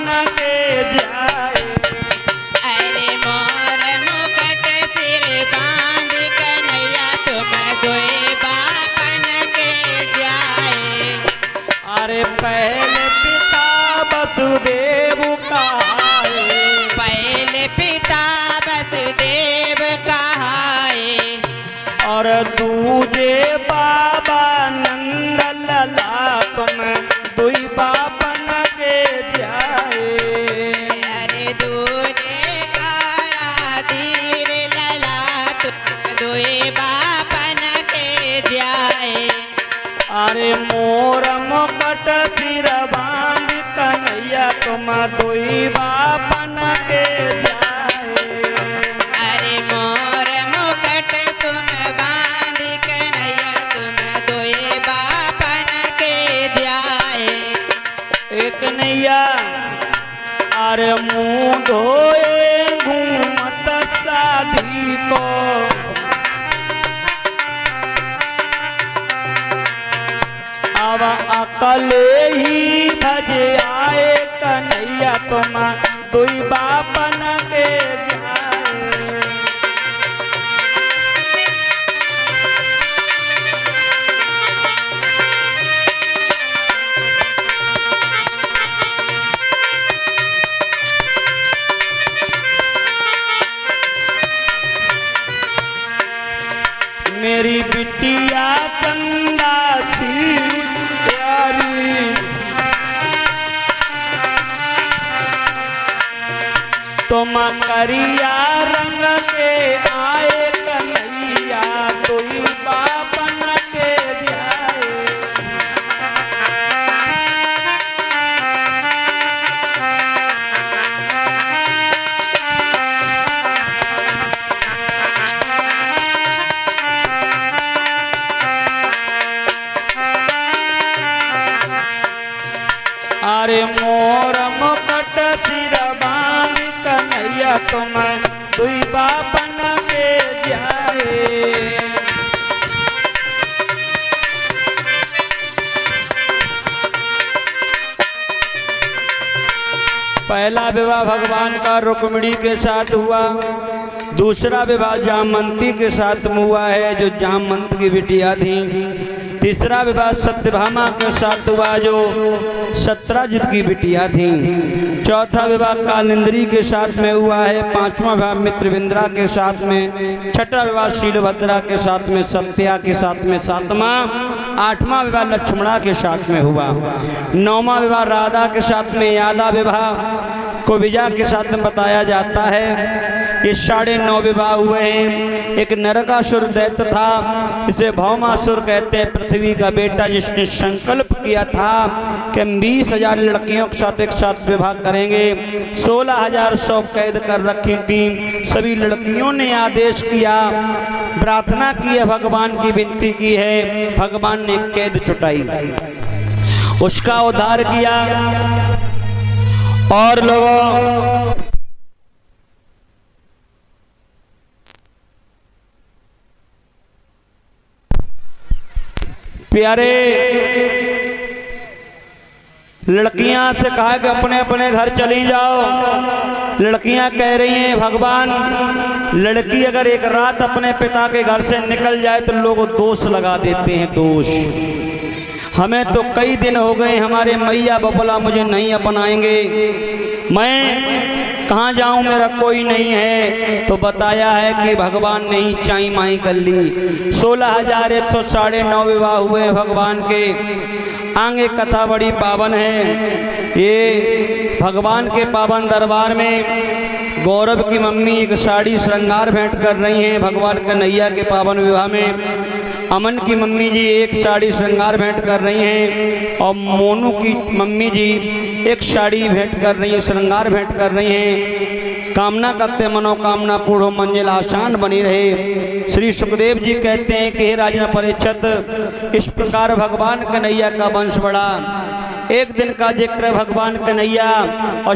बन के जाए। अरे मोर मुकुट सिर बांध कन्हैया तुम दुईबा बन के जाए। अरे पहले पिता वसुदेव कहाए, पहले पिता वसुदेव कहाए। और दूजे बाबा नंद लला तुम दुईबा बन के जाए। अरे दूजे कारा धीर लला तुम दुईबा बन के जाए। अरे मोर मुकुट सिर बांध कन्हैया तुम दुईबा बन के जाए। अरे मोर मुकुट तुम बांध कन्हैया तुम दुईबा बन के जाए। एक नैया अरे मुँह धोए घूमत साधी को, अब अकले ही भजे आए कन्हैया तुम दुईबा बन के जाए। मेरी बिटिया चंदा सी प्यारी, तुम करिया रंग के आए कन्हैया दुईबा बन के जाए। अरे मोर मुकुट सिर बांध कन्हैया तुम दुईबा बन के जाए। पहला विवाह भगवान का रुक्मिणी के साथ हुआ, दूसरा विवाह जामवंती के साथ हुआ है जो जामवंत की बिटिया थी। तीसरा विवाह सत्यभामा के साथ हुआ जो सत्यजित की बिटिया थी। चौथा विवाह कालिंदी के साथ में हुआ है। पांचवा विवाह मित्रविंद्रा के साथ में। छठा विवाह शीलभद्रा के साथ में, सत्या के साथ में। सातवां आठवां विवाह लक्ष्मणा के साथ में हुआ। नौवां विवाह राधा के साथ में। यादा विवाह को विजय के साथ में बताया जाता है। ये 9.5 विवाह हुए हैं। एक नरकासुर दैत्य था, इसे भौमासुर कहते हैं, पृथ्वी का बेटा, जिसने संकल्प किया था कि हम 20,000 लड़कियों के साथ एक साथ विवाह करेंगे। 16,100 कैद कर रखी थी। सभी लड़कियों ने आदेश किया, प्रार्थना की है, भगवान की विनती की है। भगवान ने कैद छुटाई, उसका उद्धार किया। और लोगों प्यारे, लड़कियां से कहा कि अपने अपने घर चली जाओ। लड़कियां कह रही हैं भगवान, लड़की अगर एक रात अपने पिता के घर से निकल जाए तो लोग दोष लगा देते हैं। दोष, हमें तो कई दिन हो गए, हमारे मैया बबला मुझे नहीं अपनाएंगे, मैं कहाँ जाऊँ, मेरा कोई नहीं है। तो बताया है कि भगवान ने ही चाई माई कर ली। 16,109 विवाह हुए भगवान के। आगे कथा बड़ी पावन है। ये भगवान के पावन दरबार में गौरव की मम्मी एक साड़ी श्रृंगार भेंट कर रही हैं भगवान कन्हैया के पावन विवाह में। अमन की मम्मी जी एक साड़ी श्रृंगार भेंट कर रही हैं और मोनू की मम्मी जी एक साड़ी भेंट कर रही हैं, श्रृंगार भेंट कर रही हैं। कामना करते मनोकामना पूर्ण हो, मंजिल आसान बनी रहे। श्री सुखदेव जी कहते हैं कि हे राजन परीक्षित, इस प्रकार भगवान कन्हैया का वंश बढ़ा। एक दिन का जिक्र भगवान कन्हैया और